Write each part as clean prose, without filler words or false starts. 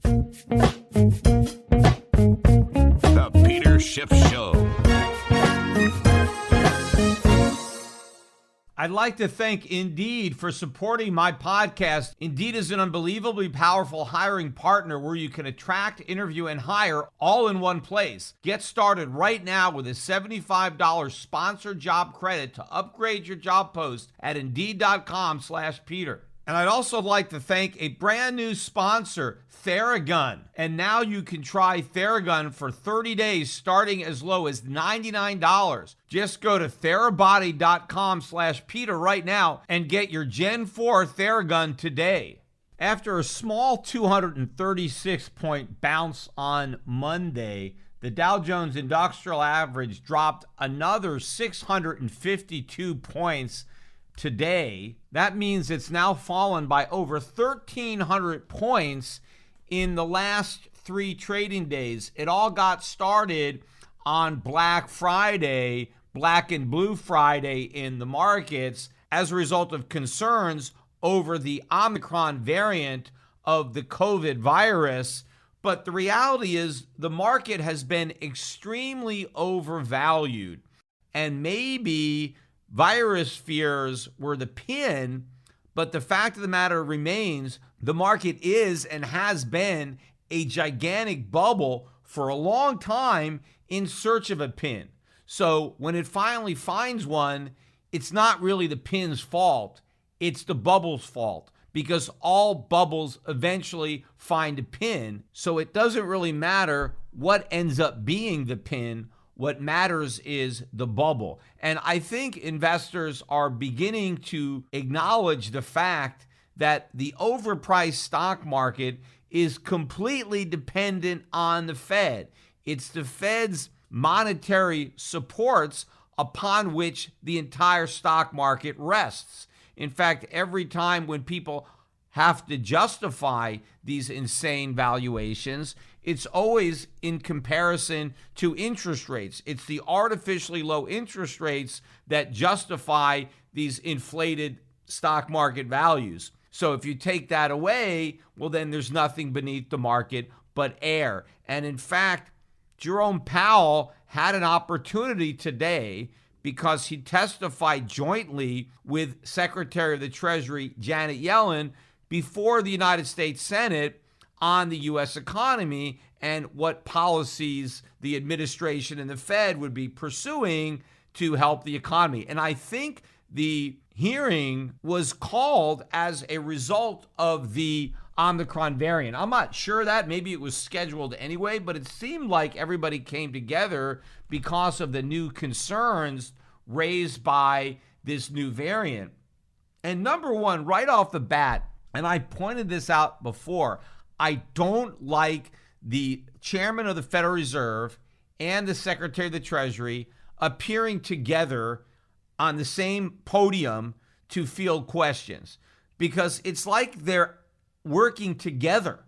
The Peter Schiff Show. I'd like to thank Indeed for supporting my podcast. Indeed is an unbelievably powerful hiring partner where you can attract, interview, and hire all in one place. Get started right now with a $75 sponsored job credit to upgrade your job post at Indeed.com/Peter. And I'd also like to thank a brand new sponsor, Theragun. And now you can try Theragun for 30 days starting as low as $99. Just go to Therabody.com/Peter right now and get your Gen 4 Theragun today. After a small 236-point bounce on Monday, the Dow Jones Industrial Average dropped another 652 points today. That means it's now fallen by over 1,300 points in the last 3 trading days. It all got started on Black Friday, Black and Blue Friday in the markets as a result of concerns over the Omicron variant of the COVID virus. But the reality is the market has been extremely overvalued, and maybe virus fears were the pin, but the fact of the matter remains the market is and has been a gigantic bubble for a long time in search of a pin. So when it finally finds one, it's not really the pin's fault, it's the bubble's fault, because all bubbles eventually find a pin. So it doesn't really matter what ends up being the pin. What matters is the bubble. And I think investors are beginning to acknowledge the fact that the overpriced stock market is completely dependent on the Fed. It's the Fed's monetary supports upon which the entire stock market rests. In fact, every time when people have to justify these insane valuations, it's always in comparison to interest rates. It's the artificially low interest rates that justify these inflated stock market values. So if you take that away, well, then there's nothing beneath the market but air. And in fact, Jerome Powell had an opportunity today because he testified jointly with Secretary of the Treasury Janet Yellen before the United States Senate on the U.S. economy and what policies the administration and the Fed would be pursuing to help the economy. And I think the hearing was called as a result of the Omicron variant. I'm not sure that. Maybe it was scheduled anyway, but it seemed like everybody came together because of the new concerns raised by this new variant. And number one, right off the bat, and I pointed this out before, I don't like the chairman of the Federal Reserve and the Secretary of the Treasury appearing together on the same podium to field questions, because it's like they're working together,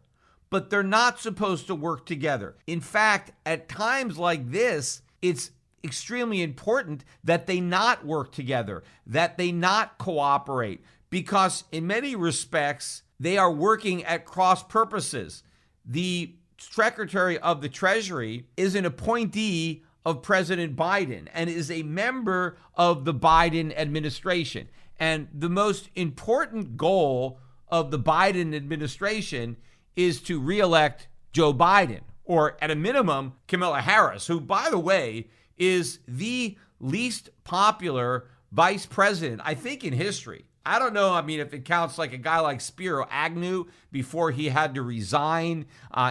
but they're not supposed to work together. In fact, at times like this, it's extremely important that they not work together, that they not cooperate, because in many respects, they are working at cross purposes. The Secretary of the Treasury is an appointee of President Biden and is a member of the Biden administration. And the most important goal of the Biden administration is to reelect Joe Biden, or at a minimum, Kamala Harris, who, by the way, is the least popular vice president, I think, in history. I don't know, if it counts like a guy like Spiro Agnew before he had to resign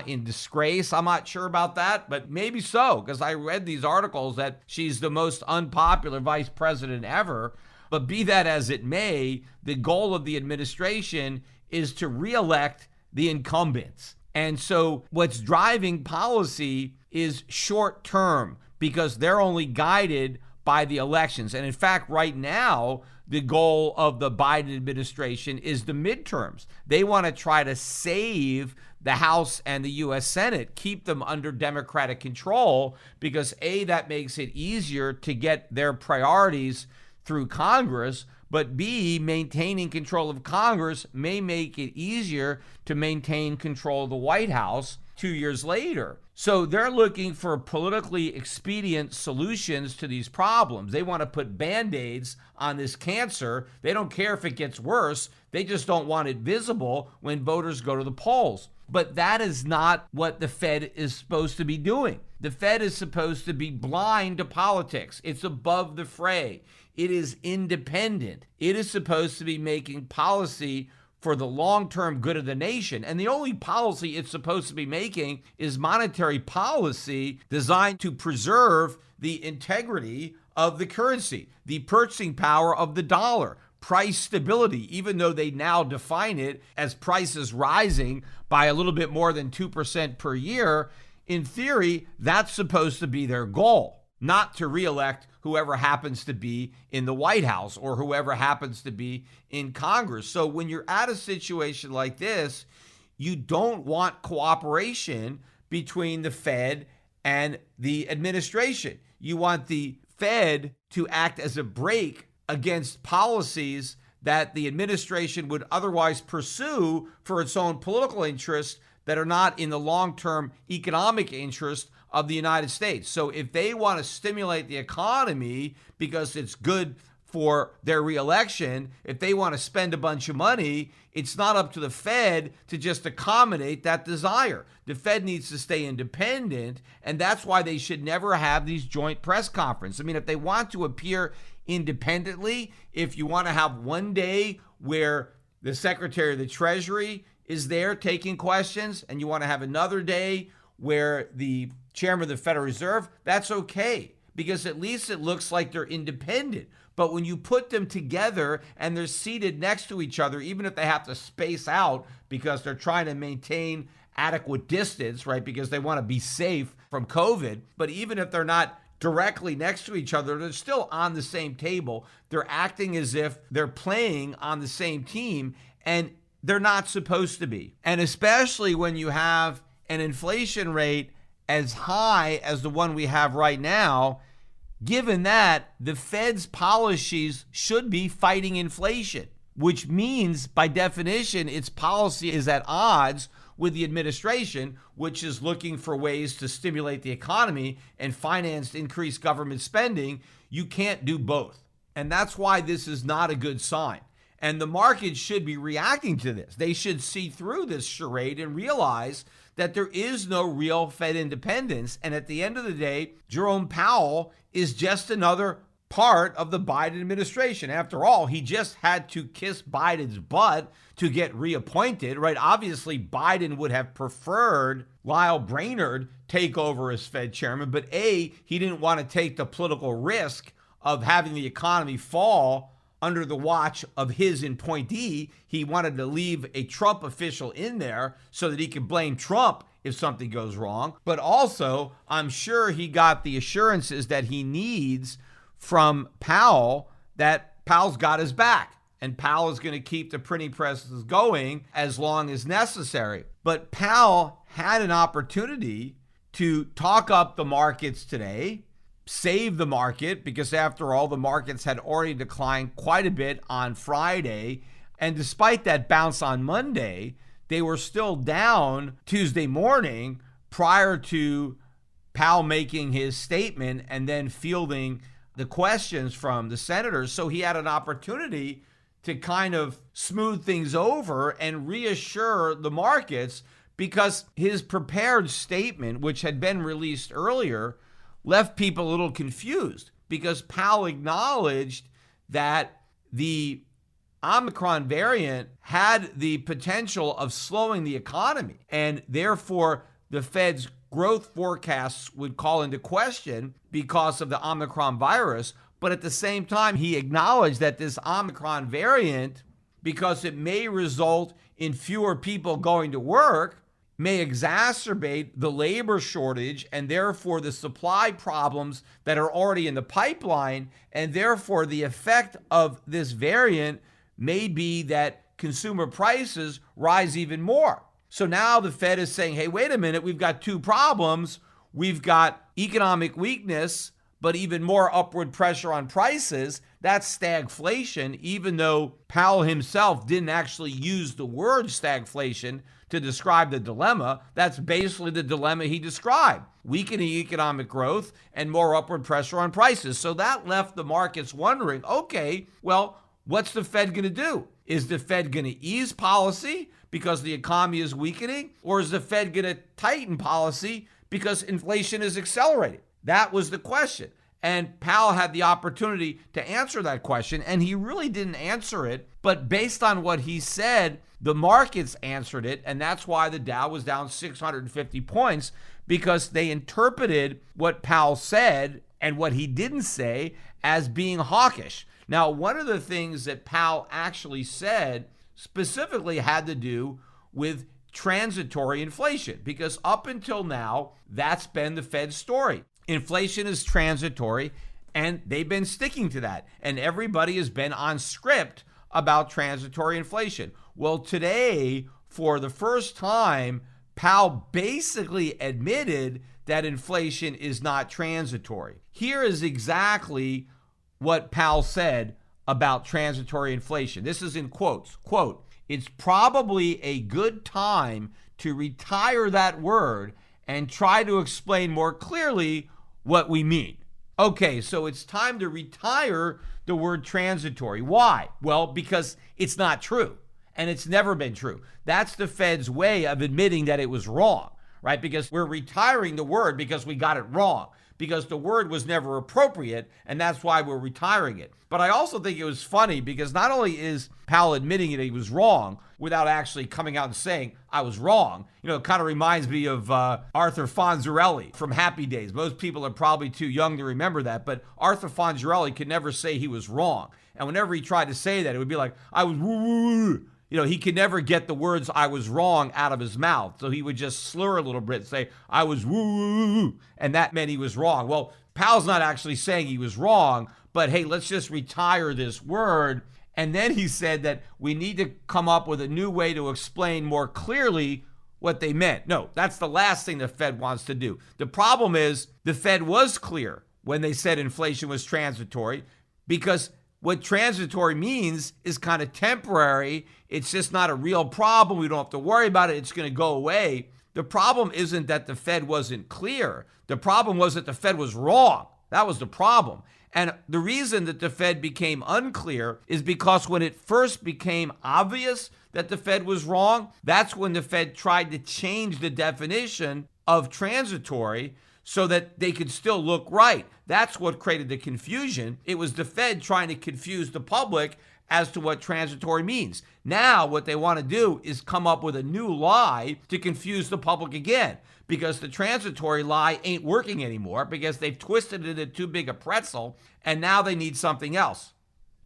in disgrace. I'm not sure about that, but maybe so, because I read these articles that she's the most unpopular vice president ever. But be that as it may, the goal of the administration is to reelect the incumbents. And so what's driving policy is short term, because they're only guided by the elections. And in fact, right now, the goal of the Biden administration is the midterms. They want to try to save the House and the U.S. Senate, keep them under Democratic control, because A, that makes it easier to get their priorities through Congress, But B, maintaining control of Congress may make it easier to maintain control of the White House 2 years later. So they're looking for politically expedient solutions to these problems. They want to put Band-Aids on this cancer. They don't care if it gets worse. They just don't want it visible when voters go to the polls. But that is not what the Fed is supposed to be doing. The Fed is supposed to be blind to politics. It's above the fray. It is independent. It is supposed to be making policy for the long-term good of the nation. And the only policy it's supposed to be making is monetary policy designed to preserve the integrity of the currency, the purchasing power of the dollar, price stability, even though they now define it as prices rising by a little bit more than 2% per year. In theory, that's supposed to be their goal, not to reelect whoever happens to be in the White House or whoever happens to be in Congress. So when you're at a situation like this, you don't want cooperation between the Fed and the administration. You want the Fed to act as a brake against policies that the administration would otherwise pursue for its own political interests that are not in the long-term economic interest of the United States. So if they want to stimulate the economy because it's good for their reelection, if they want to spend a bunch of money, it's not up to the Fed to just accommodate that desire. The Fed needs to stay independent, and that's why they should never have these joint press conferences. I mean, if they want to appear independently, if you want to have one day where the Secretary of the Treasury is there taking questions, and you want to have another day where the Chairman of the Federal Reserve, that's okay, because at least it looks like they're independent. But when you put them together and they're seated next to each other, even if they have to space out because they're trying to maintain adequate distance, right, because they want to be safe from COVID, but even if they're not directly next to each other, they're still on the same table. They're acting as if they're playing on the same team, and they're not supposed to be. And especially when you have an inflation rate as high as the one we have right now, given that the Fed's policies should be fighting inflation, which means by definition, its policy is at odds with the administration, which is looking for ways to stimulate the economy and finance increased government spending. You can't do both. And that's why this is not a good sign. And the market should be reacting to this. They should see through this charade and realize that there is no real Fed independence. And at the end of the day, Jerome Powell is just another part of the Biden administration. After all, he just had to kiss Biden's butt to get reappointed, right? Obviously, Biden would have preferred Lyle Brainerd take over as Fed chairman, but A, he didn't want to take the political risk of having the economy fall under the watch of his appointee. He wanted to leave a Trump official in there so that he could blame Trump if something goes wrong. But also, I'm sure he got the assurances that he needs from Powell that Powell's got his back, and Powell is going to keep the printing presses going as long as necessary. But Powell had an opportunity to talk up the markets today, save the market, because after all, the markets had already declined quite a bit on Friday. And despite that bounce on Monday, they were still down Tuesday morning prior to Powell making his statement and then fielding the questions from the senators. So he had an opportunity to kind of smooth things over and reassure the markets, because his prepared statement, which had been released earlier, left people a little confused, because Powell acknowledged that the Omicron variant had the potential of slowing the economy, and therefore the Fed's growth forecasts would call into question because of the Omicron virus. But at the same time, he acknowledged that this Omicron variant, because it may result in fewer people going to work, may exacerbate the labor shortage and therefore the supply problems that are already in the pipeline. And therefore, the effect of this variant may be that consumer prices rise even more. So now the Fed is saying, hey, wait a minute, we've got two problems. We've got economic weakness, but even more upward pressure on prices. That's stagflation, even though Powell himself didn't actually use the word stagflation to describe the dilemma. That's basically the dilemma he described: weakening economic growth and more upward pressure on prices. So that left the markets wondering, okay, well, what's the Fed going to do? Is the Fed going to ease policy because the economy is weakening? Or is the Fed going to tighten policy because inflation is accelerating? That was the question. And Powell had the opportunity to answer that question, and he really didn't answer it. But based on what he said, the markets answered it, and that's why the Dow was down 650 points, because they interpreted what Powell said and what he didn't say as being hawkish. Now, one of the things that Powell actually said specifically had to do with transitory inflation, because up until now, that's been the Fed's story. Inflation is transitory, and they've been sticking to that. And everybody has been on script about transitory inflation. Well, today, for the first time, Powell basically admitted that inflation is not transitory. Here is exactly what Powell said about transitory inflation. This is in quotes. Quote, "It's probably a good time to retire that word and try to explain more clearly what we mean." Okay, so it's time to retire the word transitory. Why? Well, because it's not true, and it's never been true. That's the Fed's way of admitting that it was wrong, right? Because we're retiring the word because we got it wrong, because the word was never appropriate, and that's why we're retiring it. But I also think it was funny because not only is Powell admitting that he was wrong without actually coming out and saying, "I was wrong," it kind of reminds me of Arthur Fonzarelli from Happy Days. Most people are probably too young to remember that, but Arthur Fonzarelli could never say he was wrong. And whenever he tried to say that, it would be like, "I was woo." He could never get the words "I was wrong" out of his mouth. So he would just slur a little bit and say, "I was woo," and that meant he was wrong. Well, Powell's not actually saying he was wrong, but hey, let's just retire this word. And then he said that we need to come up with a new way to explain more clearly what they meant. No, that's the last thing the Fed wants to do. The problem is the Fed was clear when they said inflation was transitory, because what transitory means is kind of temporary. It's just not a real problem. We don't have to worry about it. It's going to go away. The problem isn't that the Fed wasn't clear. The problem was that the Fed was wrong. That was the problem. And the reason that the Fed became unclear is because when it first became obvious that the Fed was wrong, that's when the Fed tried to change the definition of transitory so that they could still look right. That's what created the confusion. It was the Fed trying to confuse the public as to what transitory means. Now, what they want to do is come up with a new lie to confuse the public again, because the transitory lie ain't working anymore because they've twisted it into too big a pretzel, and now they need something else.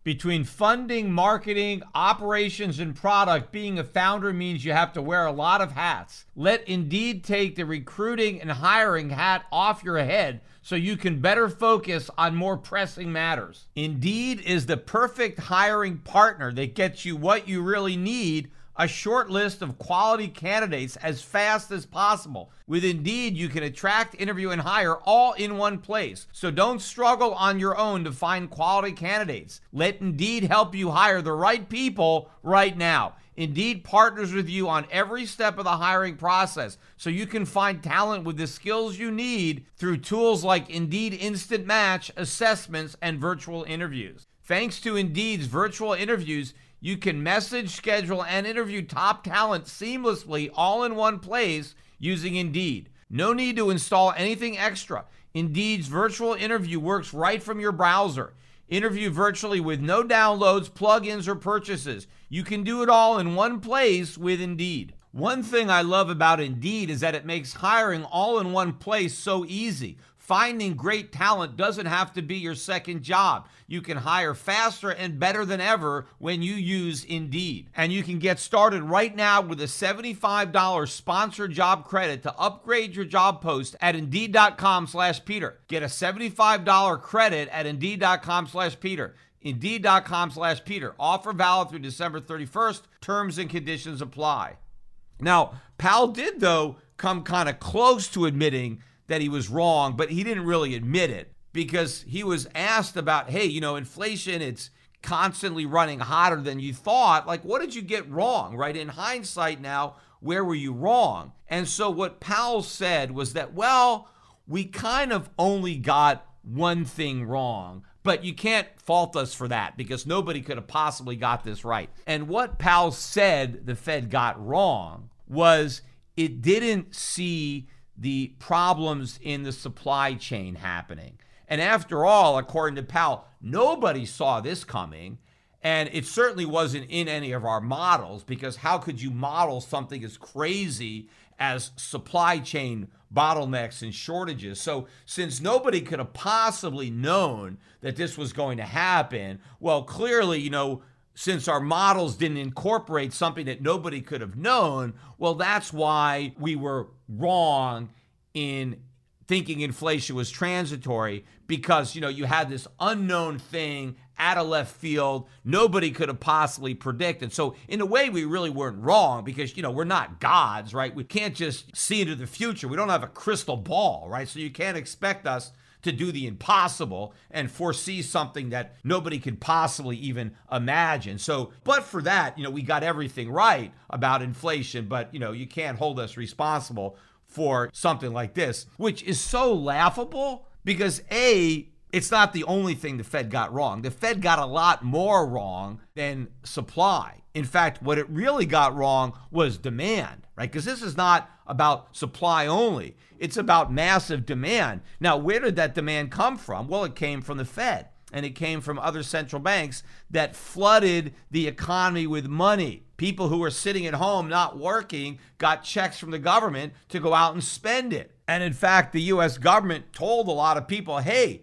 Between funding, marketing, operations, and product, being a founder means you have to wear a lot of hats. Let Indeed take the recruiting and hiring hat off your head so you can better focus on more pressing matters. Indeed is the perfect hiring partner that gets you what you really need: a short list of quality candidates as fast as possible. With Indeed, you can attract, interview, and hire all in one place. So don't struggle on your own to find quality candidates. Let Indeed help you hire the right people right now. Indeed partners with you on every step of the hiring process, so you can find talent with the skills you need through tools like Indeed Instant Match, assessments, and virtual interviews. Thanks to Indeed's virtual interviews, you can message, schedule, and interview top talent seamlessly all in one place using Indeed. No need to install anything extra. Indeed's virtual interview works right from your browser. Interview virtually with no downloads, plugins, or purchases. You can do it all in one place with Indeed. One thing I love about Indeed is that it makes hiring all in one place so easy. Finding great talent doesn't have to be your second job. You can hire faster and better than ever when you use Indeed. And you can get started right now with a $75 sponsored job credit to upgrade your job post at Indeed.com/Peter. Get a $75 credit at Indeed.com/Peter. Indeed.com/Peter. Offer valid through December 31st. Terms and conditions apply. Now, Powell did, though, come kind of close to admitting that he was wrong, but he didn't really admit it. because he was asked about, hey, inflation, it's constantly running hotter than you thought. Like, what did you get wrong, right? In hindsight now, where were you wrong? And so what Powell said was that, well, we kind of only got one thing wrong, but you can't fault us for that because nobody could have possibly got this right. And what Powell said the Fed got wrong was it didn't see the problems in the supply chain happening. And after all, according to Powell, nobody saw this coming. And it certainly wasn't in any of our models, because how could you model something as crazy as supply chain bottlenecks and shortages? So since nobody could have possibly known that this was going to happen, well, clearly, since our models didn't incorporate something that nobody could have known, well, that's why we were wrong in thinking inflation was transitory, because, you had this unknown thing out of left field nobody could have possibly predicted. So in a way, we really weren't wrong, because, we're not gods, right? We can't just see into the future. We don't have a crystal ball, right? So you can't expect us to do the impossible and foresee something that nobody could possibly even imagine. So, but for that, we got everything right about inflation, but, you can't hold us responsible for something like this, which is so laughable because it's not the only thing the Fed got wrong. The Fed got a lot more wrong than supply. In fact, what it really got wrong was demand, right? Because this is not about supply only. It's about massive demand. Now, where did that demand come from? Well, it came from the Fed, and it came from other central banks that flooded the economy with money. People who were sitting at home not working got checks from the government to go out and spend it. And in fact, the U.S. government told a lot of people, hey,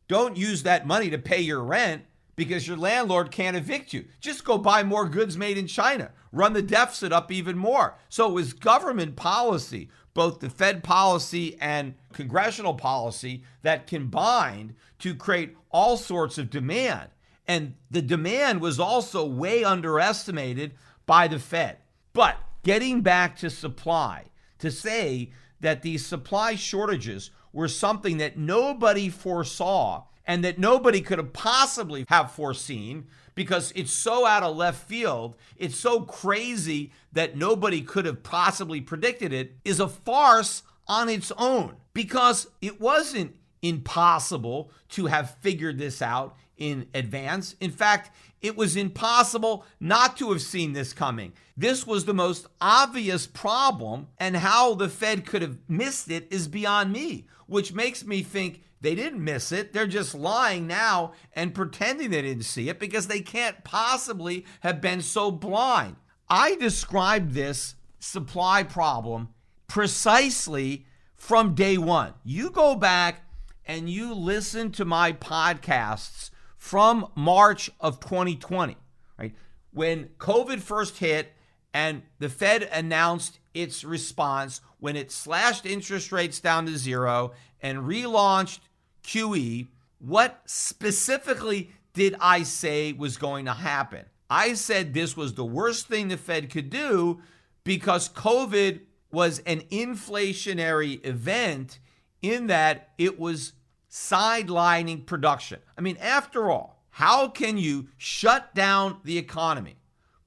don't use that money to pay your rent because your landlord can't evict you. Just go buy more goods made in China. Run the deficit up even more. So it was government policy, both the Fed policy and congressional policy, that combined to create all sorts of demand. And the demand was also way underestimated by the Fed. But getting back to supply, to say that these supply shortages were something that nobody foresaw and that nobody could have possibly have foreseen because it's so out of left field, it's so crazy that nobody could have possibly predicted it, is a farce on its own, because it wasn't impossible to have figured this out in advance. In fact, it was impossible not to have seen this coming. This was the most obvious problem, and how the Fed could have missed it is beyond me, which makes me think they didn't miss it. They're just lying now and pretending they didn't see it because they can't possibly have been so blind. I described this supply problem precisely from day one. You go back and you listen to my podcasts from March of 2020, right? When COVID first hit and the Fed announced its response, when it slashed interest rates down to zero and relaunched QE, what specifically did I say was going to happen? I said this was the worst thing the Fed could do because COVID was an inflationary event in that it was sidelining production. I mean, after all, how can you shut down the economy,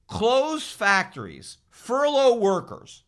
close factories, furlough workers,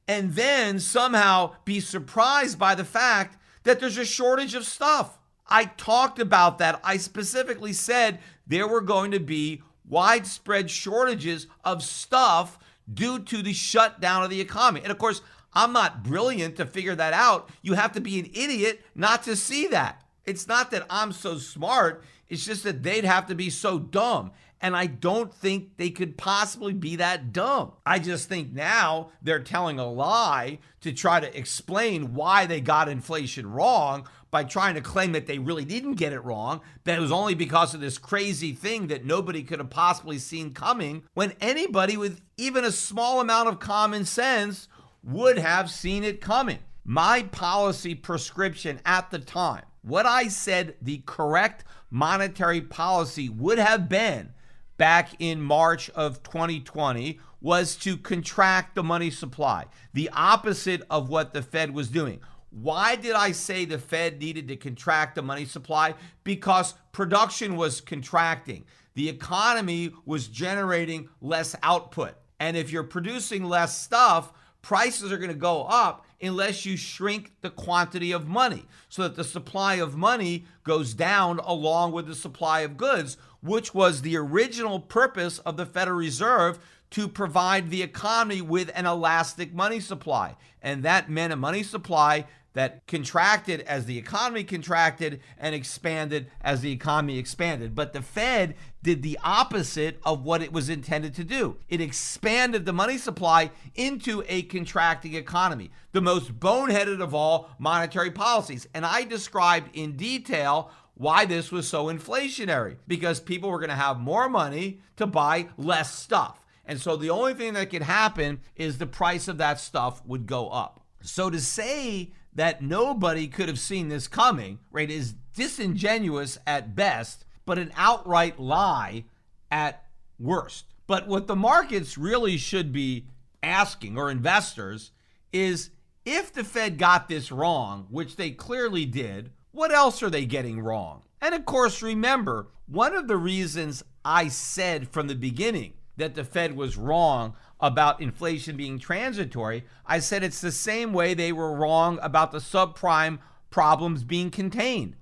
and then somehow be surprised by the fact that there's a shortage of stuff? I talked about that. I specifically said there were going to be widespread shortages of stuff due to the shutdown of the economy. And of course, I'm not brilliant to figure that out. You have to be an idiot not to see that. It's not that I'm so smart. It's just that they'd have to be so dumb. And I don't think they could possibly be that dumb. I just think now they're telling a lie to try to explain why they got inflation wrong by trying to claim that they really didn't get it wrong, that it was only because of this crazy thing that nobody could have possibly seen coming, when anybody with even a small amount of common sense would have seen it coming. My policy prescription at the time, what I said the correct monetary policy would have been back in March of 2020, was to contract the money supply, the opposite of what the Fed was doing. Why did I say the Fed needed to contract the money supply? Because production was contracting. The economy was generating less output. And if you're producing less stuff, prices are going to go up unless you shrink the quantity of money so that the supply of money goes down along with the supply of goods, which was the original purpose of the Federal Reserve, to provide the economy with an elastic money supply. And that meant a money supply that contracted as the economy contracted and expanded as the economy expanded. But the Fed did the opposite of what it was intended to do. It expanded the money supply into a contracting economy, the most boneheaded of all monetary policies. And I described in detail why this was so inflationary, because people were going to have more money to buy less stuff. And so the only thing that could happen is the price of that stuff would go up. So to say that nobody could have seen this coming, right, is disingenuous at best, but an outright lie at worst. But what the markets really should be asking, or investors, is if the Fed got this wrong, which they clearly did, what else are they getting wrong? And of course, remember, one of the reasons I said from the beginning that the Fed was wrong about inflation being transitory, I said it's the same way they were wrong about the subprime problems being contained.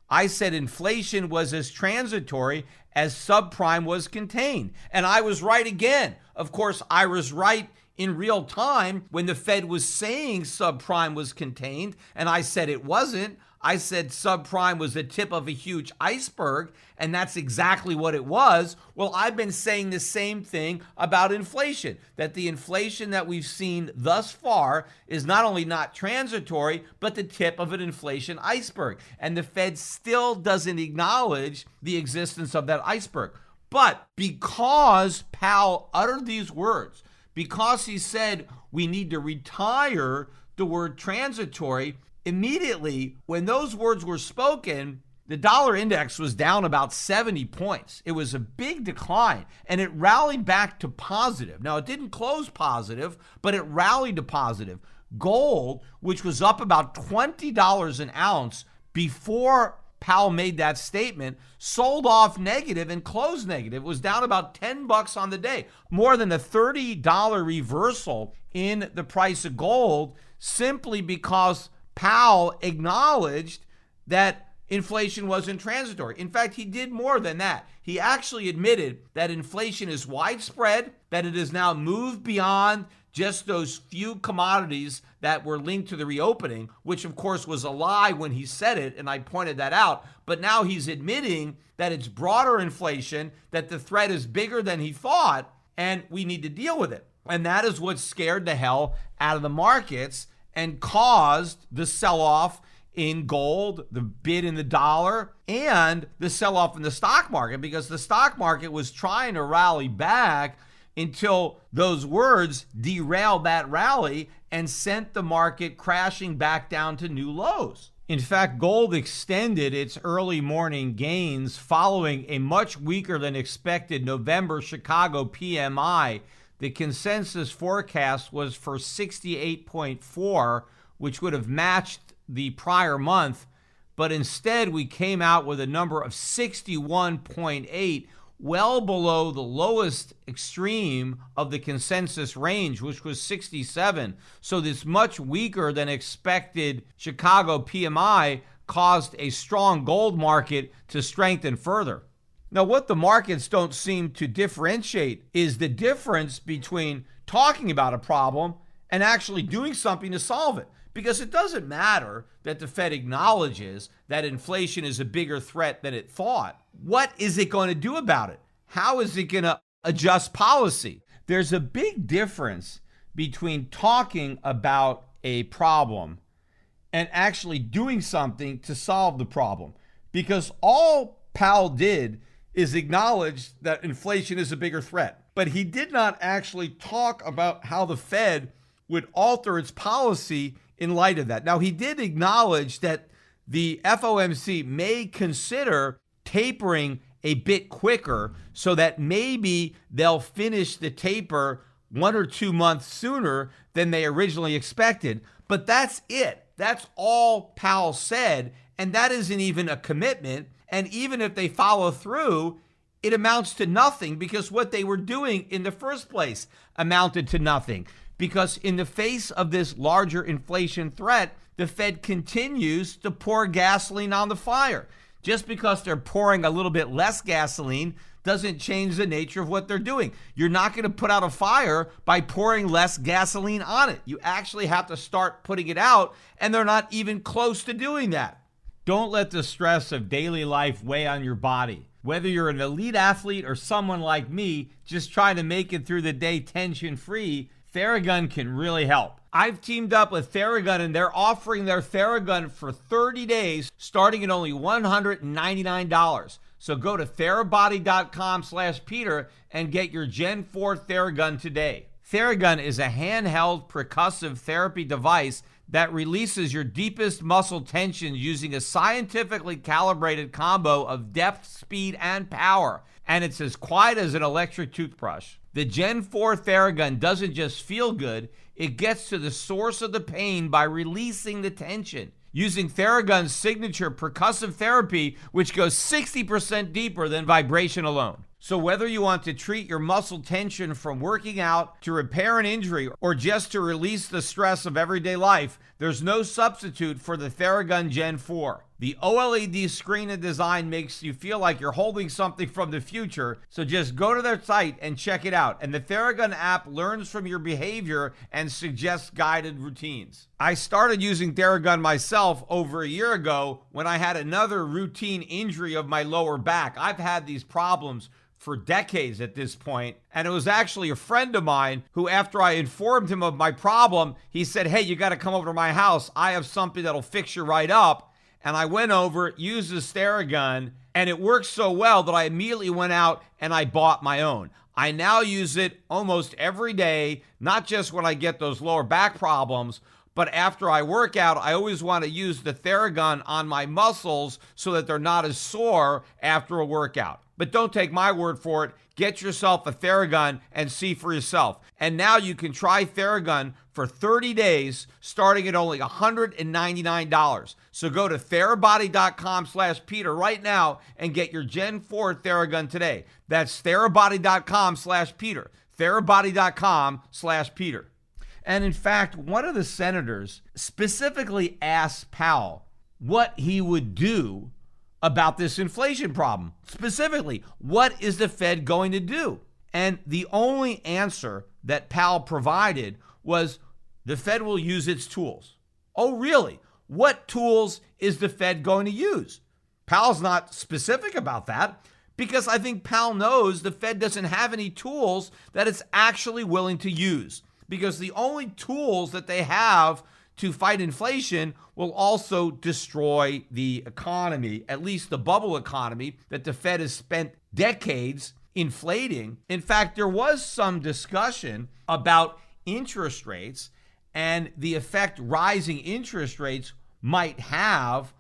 I said inflation was as transitory as subprime was contained. And I was right again. Of course, I was right in real time when the Fed was saying subprime was contained, and I said it wasn't. I said subprime was the tip of a huge iceberg, and that's exactly what it was. Well, I've been saying the same thing about inflation, that the inflation that we've seen thus far is not only not transitory, but the tip of an inflation iceberg. And the Fed still doesn't acknowledge the existence of that iceberg. But because Powell uttered these words, because he said we need to retire the word transitory, immediately when those words were spoken, the dollar index was down about 70 points. It was a big decline, and it rallied back to positive. Now, it didn't close positive, but it rallied to positive. Gold, which was up about $20 an ounce before Powell made that statement, sold off negative and closed negative. It was down about $10 on the day, more than a $30 reversal in the price of gold, simply because Powell acknowledged that inflation wasn't transitory. In fact, he did more than that. He actually admitted that inflation is widespread, that it has now moved beyond just those few commodities that were linked to the reopening, which of course was a lie when he said it, and I pointed that out. But now he's admitting that it's broader inflation, that the threat is bigger than he thought, and we need to deal with it. And that is what scared the hell out of the markets and caused the sell-off in gold, the bid in the dollar, and the sell-off in the stock market, because the stock market was trying to rally back until those words derailed that rally and sent the market crashing back down to new lows. In fact, gold extended its early morning gains following a much weaker than expected November Chicago PMI. The consensus forecast was for 68.4, which would have matched the prior month, but instead we came out with a number of 61.8, well below the lowest extreme of the consensus range, which was 67. So this much weaker than expected Chicago PMI caused a strong gold market to strengthen further. Now, what the markets don't seem to differentiate is the difference between talking about a problem and actually doing something to solve it. Because it doesn't matter that the Fed acknowledges that inflation is a bigger threat than it thought. What is it going to do about it? How is it going to adjust policy? There's a big difference between talking about a problem and actually doing something to solve the problem. Because all Powell did is acknowledge that inflation is a bigger threat. But he did not actually talk about how the Fed would alter its policy in light of that. Now, he did acknowledge that the FOMC may consider tapering a bit quicker so that maybe they'll finish the taper 1 or 2 months sooner than they originally expected. But that's it. That's all Powell said. And that isn't even a commitment. And even if they follow through, it amounts to nothing because what they were doing in the first place amounted to nothing. Because in the face of this larger inflation threat, the Fed continues to pour gasoline on the fire. Just because they're pouring a little bit less gasoline doesn't change the nature of what they're doing. You're not going to put out a fire by pouring less gasoline on it. You actually have to start putting it out, and they're not even close to doing that. Don't let the stress of daily life weigh on your body. Whether you're an elite athlete or someone like me just trying to make it through the day tension-free, Theragun can really help. I've teamed up with Theragun, and they're offering their Theragun for 30 days, starting at only $199. So go to therabody.com/Peter and get your Gen 4 Theragun today. Theragun is a handheld percussive therapy device that releases your deepest muscle tension using a scientifically calibrated combo of depth, speed, and power. And it's as quiet as an electric toothbrush. The Gen 4 Theragun doesn't just feel good, it gets to the source of the pain by releasing the tension. Using Theragun's signature percussive therapy, which goes 60% deeper than vibration alone. So whether you want to treat your muscle tension from working out, to repair an injury, or just to release the stress of everyday life, there's no substitute for the Theragun Gen 4. The OLED screen and design makes you feel like you're holding something from the future, so just go to their site and check it out. And the Theragun app learns from your behavior and suggests guided routines. I started using Theragun myself over a year ago when I had another routine injury of my lower back. I've had these problems for decades at this point. And it was actually a friend of mine who, after I informed him of my problem, he said, hey, you got to come over to my house. I have something that'll fix you right up. And I went over, used the Theragun, and it worked so well that I immediately went out and I bought my own. I now use it almost every day, not just when I get those lower back problems, but after I work out, I always want to use the Theragun on my muscles so that they're not as sore after a workout. But don't take my word for it. Get yourself a Theragun and see for yourself. And now you can try Theragun for 30 days, starting at only $199. So go to therabody.com/Peter right now and get your Gen 4 Theragun today. That's therabody.com/Peter. therabody.com/Peter. And in fact, one of the senators specifically asked Powell what he would do about this inflation problem. Specifically, what is the Fed going to do? And the only answer that Powell provided was the Fed will use its tools. Oh, really? What tools is the Fed going to use? Powell's not specific about that because I think Powell knows the Fed doesn't have any tools that it's actually willing to use, because the only tools that they have to fight inflation will also destroy the economy, at least the bubble economy that the Fed has spent decades inflating. In fact, there was some discussion about interest rates and the effect rising interest rates might have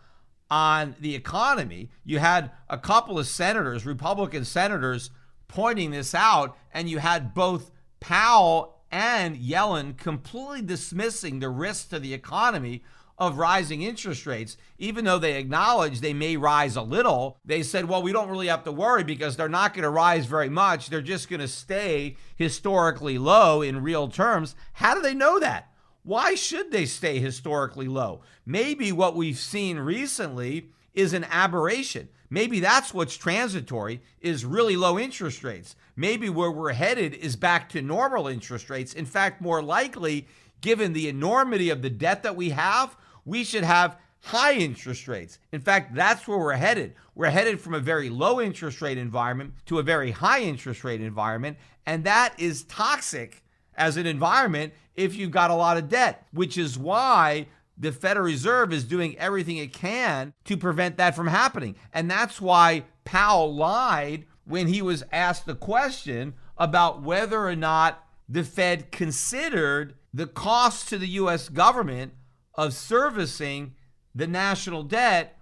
on the economy. You had a couple of senators, Republican senators, pointing this out, and you had both Powell and Yellen completely dismissing the risk to the economy of rising interest rates. Even though they acknowledge they may rise a little, they said, well, we don't really have to worry because they're not going to rise very much. They're just going to stay historically low in real terms. How do they know that? Why should they stay historically low? Maybe what we've seen recently is an aberration. Maybe that's what's transitory, is really low interest rates. Maybe where we're headed is back to normal interest rates. In fact, more likely, given the enormity of the debt that we have, we should have high interest rates. In fact, that's where we're headed. We're headed from a very low interest rate environment to a very high interest rate environment, and that is toxic as an environment if you've got a lot of debt, which is why the Federal Reserve is doing everything it can to prevent that from happening. And that's why Powell lied when he was asked the question about whether or not the Fed considered the cost to the U.S. government of servicing the national debt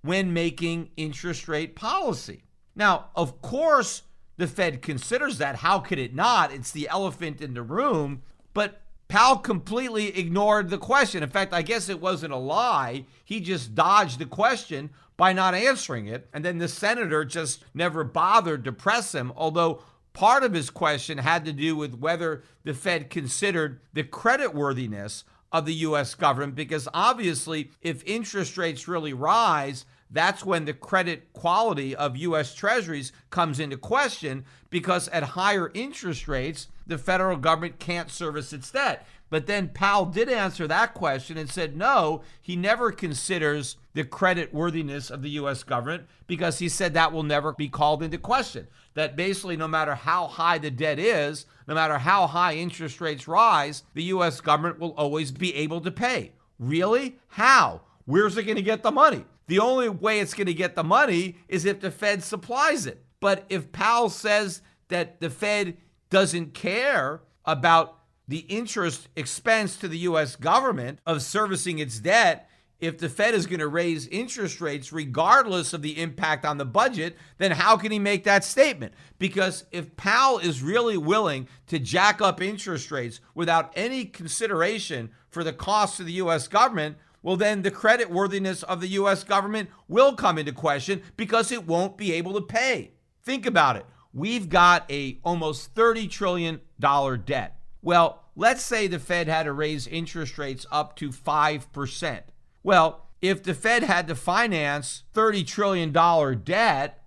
when making interest rate policy. Now, of course, the Fed considers that. How could it not? It's the elephant in the room. But Powell completely ignored the question. In fact, I guess it wasn't a lie. He just dodged the question by not answering it. And then the senator just never bothered to press him, although part of his question had to do with whether the Fed considered the creditworthiness of the U.S. government, because obviously if interest rates really rise, that's when the credit quality of U.S. Treasuries comes into question, because at higher interest rates, the federal government can't service its debt. But then Powell did answer that question and said, no, he never considers the credit worthiness of the U.S. government, because he said that will never be called into question. That basically no matter how high the debt is, no matter how high interest rates rise, the U.S. government will always be able to pay. Really? How? Where's it going to get the money? The only way it's going to get the money is if the Fed supplies it. But if Powell says that the Fed doesn't care about the interest expense to the U.S. government of servicing its debt, if the Fed is going to raise interest rates regardless of the impact on the budget, then how can he make that statement? Because if Powell is really willing to jack up interest rates without any consideration for the cost of the U.S. government, well, then the creditworthiness of the U.S. government will come into question, because it won't be able to pay. Think about it. We've got a almost $30 trillion debt. Well, let's say the Fed had to raise interest rates up to 5%. Well, if the Fed had to finance $30 trillion debt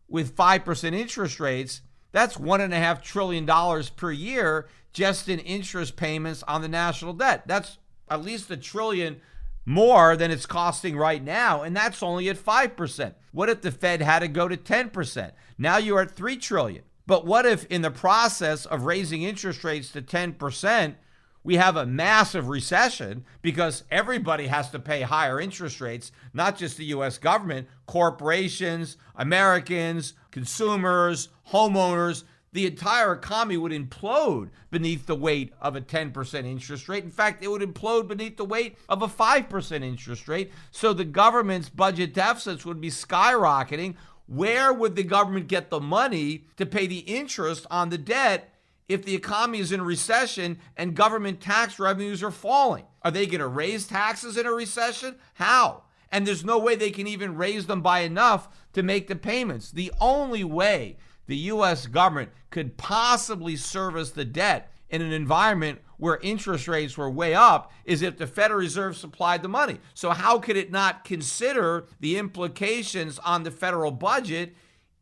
with 5% interest rates, that's $1.5 trillion per year just in interest payments on the national debt. That's at least $1 trillion more than it's costing right now, and that's only at 5%. What if the Fed had to go to 10%? Now you're at $3 trillion. But what if in the process of raising interest rates to 10%, we have a massive recession, because everybody has to pay higher interest rates, not just the U.S. government, corporations, Americans, consumers, homeowners. The entire economy would implode beneath the weight of a 10% interest rate. In fact, it would implode beneath the weight of a 5% interest rate. So the government's budget deficits would be skyrocketing. Where would the government get the money to pay the interest on the debt if the economy is in a recession and government tax revenues are falling? Are they going to raise taxes in a recession? How? And there's no way they can even raise them by enough to make the payments. The only way the U.S. government could possibly service the debt in an environment where interest rates were way up is if the Federal Reserve supplied the money. So how could it not consider the implications on the federal budget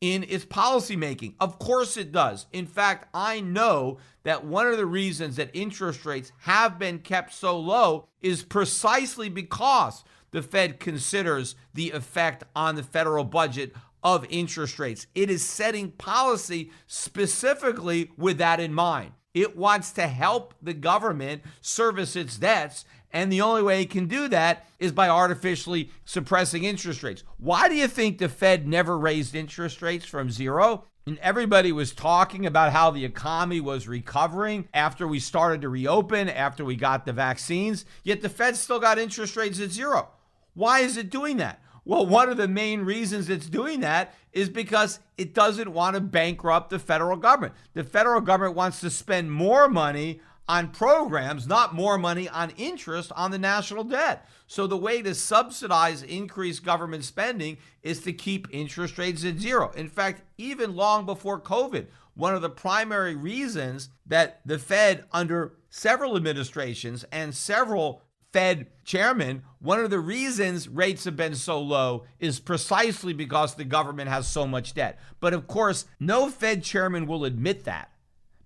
in its policymaking? Of course it does. In fact, I know that one of the reasons that interest rates have been kept so low is precisely because the Fed considers the effect on the federal budget of interest rates. It is setting policy specifically with that in mind. It wants to help the government service its debts, and the only way it can do that is by artificially suppressing interest rates. Why do you think the Fed never raised interest rates from zero? And everybody was talking about how the economy was recovering after we started to reopen, after we got the vaccines, yet the Fed still got interest rates at zero. Why is it doing that? Well, one of the main reasons it's doing that is because it doesn't want to bankrupt the federal government. The federal government wants to spend more money on programs, not more money on interest on the national debt. So the way to subsidize increased government spending is to keep interest rates at zero. In fact, even long before COVID, one of the primary reasons that the Fed, under several administrations and several Fed chairman, one of the reasons rates have been so low is precisely because the government has so much debt. But of course, no Fed chairman will admit that,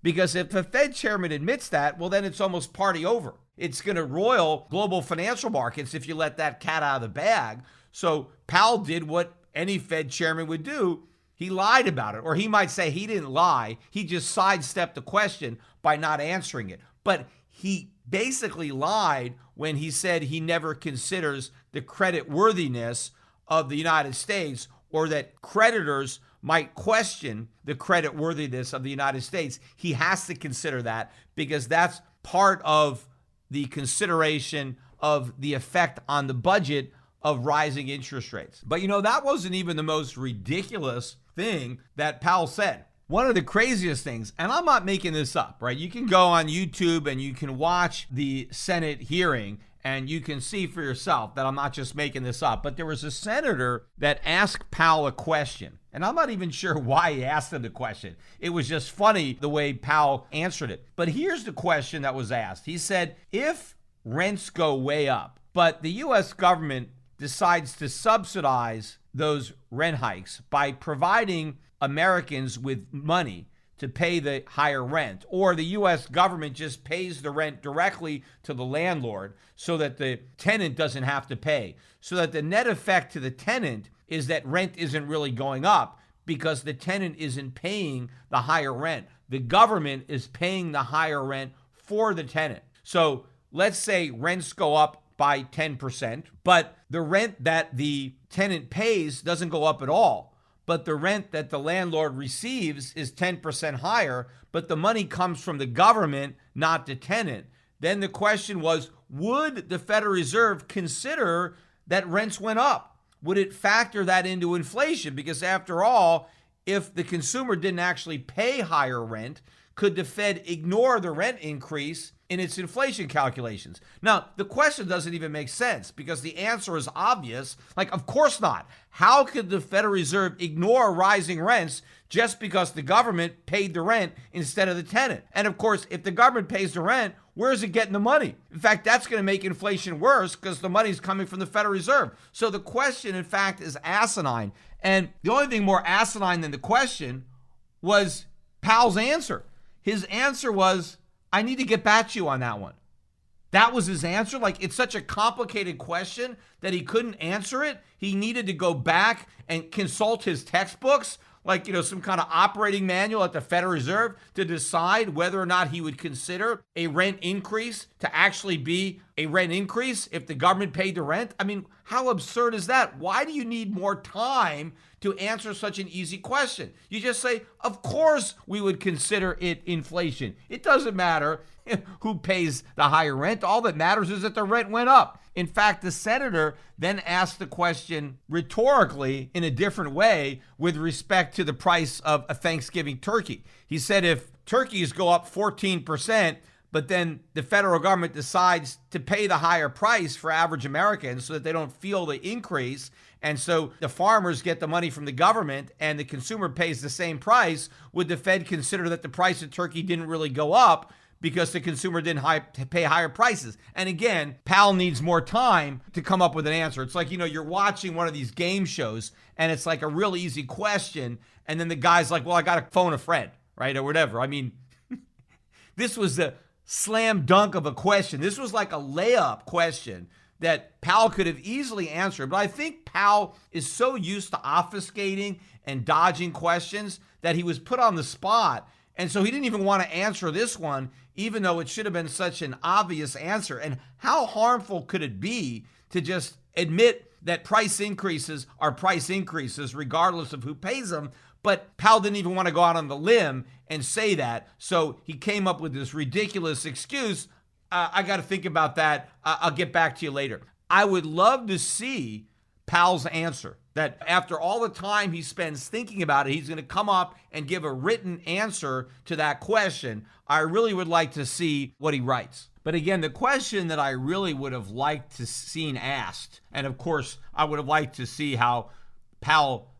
because if a Fed chairman admits that, well, then it's almost party over. It's going to roil global financial markets if you let that cat out of the bag. So Powell did what any Fed chairman would do. He lied about it, or he might say he didn't lie. He just sidestepped the question by not answering it. But he basically lied when he said he never considers the credit worthiness of the United States, or that creditors might question the credit worthiness of the United States. He has to consider that, because that's part of the consideration of the effect on the budget of rising interest rates. But that wasn't even the most ridiculous thing that Powell said. one of the craziest things, and I'm not making this up, right? You can go on YouTube and you can watch the Senate hearing and you can see for yourself that I'm not just making this up. But there was a senator that asked Powell a question, and I'm not even sure why he asked him the question. It was just funny the way Powell answered it. But here's the question that was asked. He said, if rents go way up, but the U.S. government decides to subsidize those rent hikes by providing Americans with money to pay the higher rent, or the U.S. government just pays the rent directly to the landlord so that the tenant doesn't have to pay, so that the net effect to the tenant is that rent isn't really going up because the tenant isn't paying the higher rent. The government is paying the higher rent for the tenant. So let's say rents go up by 10%, but the rent that the tenant pays doesn't go up at all. But the rent that the landlord receives is 10% higher, but the money comes from the government, not the tenant. Then the question was, would the Federal Reserve consider that rents went up? Would it factor that into inflation? Because after all, if the consumer didn't actually pay higher rent, could the Fed ignore the rent increase in its inflation calculations? Now, the question doesn't even make sense because the answer is obvious. Like, of course not. How could the Federal Reserve ignore rising rents just because the government paid the rent instead of the tenant? And of course, if the government pays the rent, where is it getting the money? In fact, that's going to make inflation worse because the money's coming from the Federal Reserve. So the question, in fact, is asinine. And the only thing more asinine than the question was Powell's answer. His answer was, I need to get back to you on that one. That was his answer. Like, it's such a complicated question that he couldn't answer it. He needed to go back and consult his textbooks, like, some kind of operating manual at the Federal Reserve to decide whether or not he would consider a rent increase to actually be a rent increase if the government paid the rent. I mean, how absurd is that? Why do you need more time to answer such an easy question? You just say, of course we would consider it inflation. It doesn't matter who pays the higher rent. All that matters is that the rent went up. In fact, the senator then asked the question rhetorically in a different way with respect to the price of a Thanksgiving turkey. He said if turkeys go up 14%, but then the federal government decides to pay the higher price for average Americans so that they don't feel the increase, and so the farmers get the money from the government and the consumer pays the same price, would the Fed consider that the price of turkey didn't really go up because the consumer didn't pay higher prices? And again, Powell needs more time to come up with an answer. It's like, you're watching one of these game shows and it's like a real easy question. And then the guy's like, well, I got to phone a friend, right? Or whatever. I mean, this was a slam dunk of a question. This was like a layup question that Powell could have easily answered. But I think Powell is so used to obfuscating and dodging questions that he was put on the spot. And so he didn't even want to answer this one, even though it should have been such an obvious answer. And how harmful could it be to just admit that price increases are price increases regardless of who pays them? But Powell didn't even want to go out on the limb and say that. So he came up with this ridiculous excuse. I got to think about that. I'll get back to you later. I would love to see Powell's answer, that after all the time he spends thinking about it, he's going to come up and give a written answer to that question. I really would like to see what he writes. But again, the question that I really would have liked to seen asked, and of course, I would have liked to see how Powell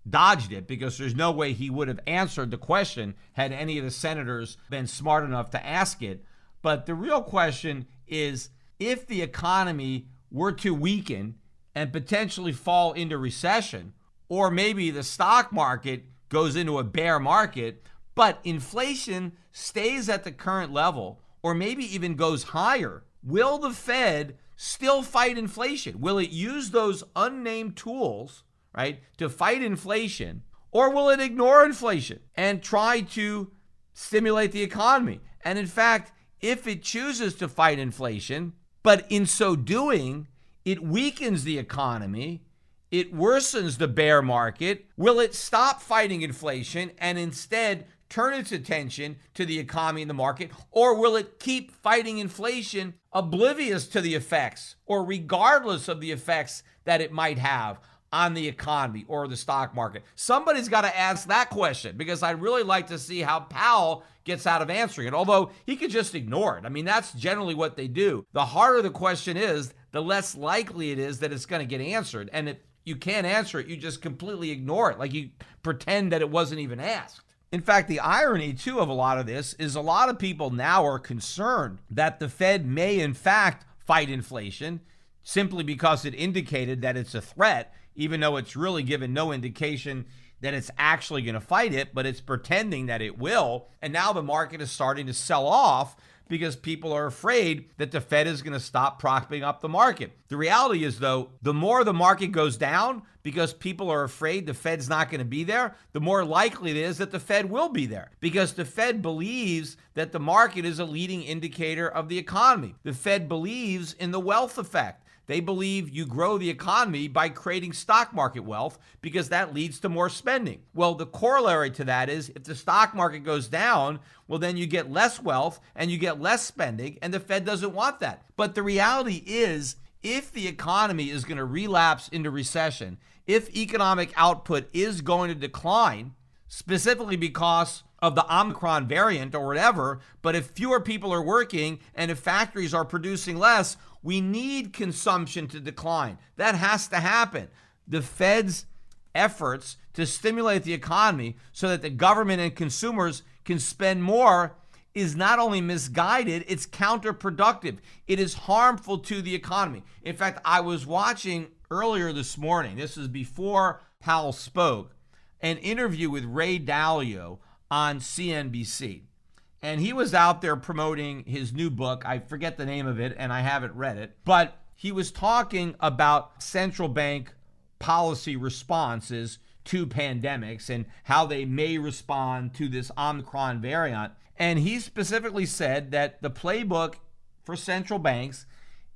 dodged it, because there's no way he would have answered the question had any of the senators been smart enough to ask it. But the real question is, if the economy were to weaken and potentially fall into recession, or maybe the stock market goes into a bear market, but inflation stays at the current level, or maybe even goes higher, will the Fed still fight inflation? Will it use those unnamed tools, right, to fight inflation, or will it ignore inflation and try to stimulate the economy? And in fact, if it chooses to fight inflation, but in so doing, it weakens the economy, it worsens the bear market, will it stop fighting inflation and instead turn its attention to the economy and the market? Or will it keep fighting inflation oblivious to the effects, or regardless of the effects that it might have on the economy or the stock market? Somebody's got to ask that question, because I'd really like to see how Powell gets out of answering it, although he could just ignore it. I mean, that's generally what they do. The harder the question is, the less likely it is that it's going to get answered. And if you can't answer it, you just completely ignore it, like you pretend that it wasn't even asked. In fact, the irony, too, of a lot of this is a lot of people now are concerned that the Fed may, in fact, fight inflation simply because it indicated that it's a threat, even though it's really given no indication that it's actually going to fight it, but it's pretending that it will. And now the market is starting to sell off because people are afraid that the Fed is going to stop propping up the market. The reality is, though, the more the market goes down because people are afraid the Fed's not going to be there, the more likely it is that the Fed will be there, because the Fed believes that the market is a leading indicator of the economy. The Fed believes in the wealth effect. They believe you grow the economy by creating stock market wealth because that leads to more spending. Well, the corollary to that is if the stock market goes down, well, then you get less wealth and you get less spending, and the Fed doesn't want that. But the reality is, if the economy is going to relapse into recession, if economic output is going to decline, specifically because of the Omicron variant or whatever, but if fewer people are working and if factories are producing less, we need consumption to decline. That has to happen. The Fed's efforts to stimulate the economy so that the government and consumers can spend more is not only misguided, it's counterproductive. It is harmful to the economy. In fact, I was watching earlier this morning, this is before Powell spoke, an interview with Ray Dalio on CNBC. And he was out there promoting his new book. I forget the name of it, and I haven't read it. But he was talking about central bank policy responses to pandemics and how they may respond to this Omicron variant. And he specifically said that the playbook for central banks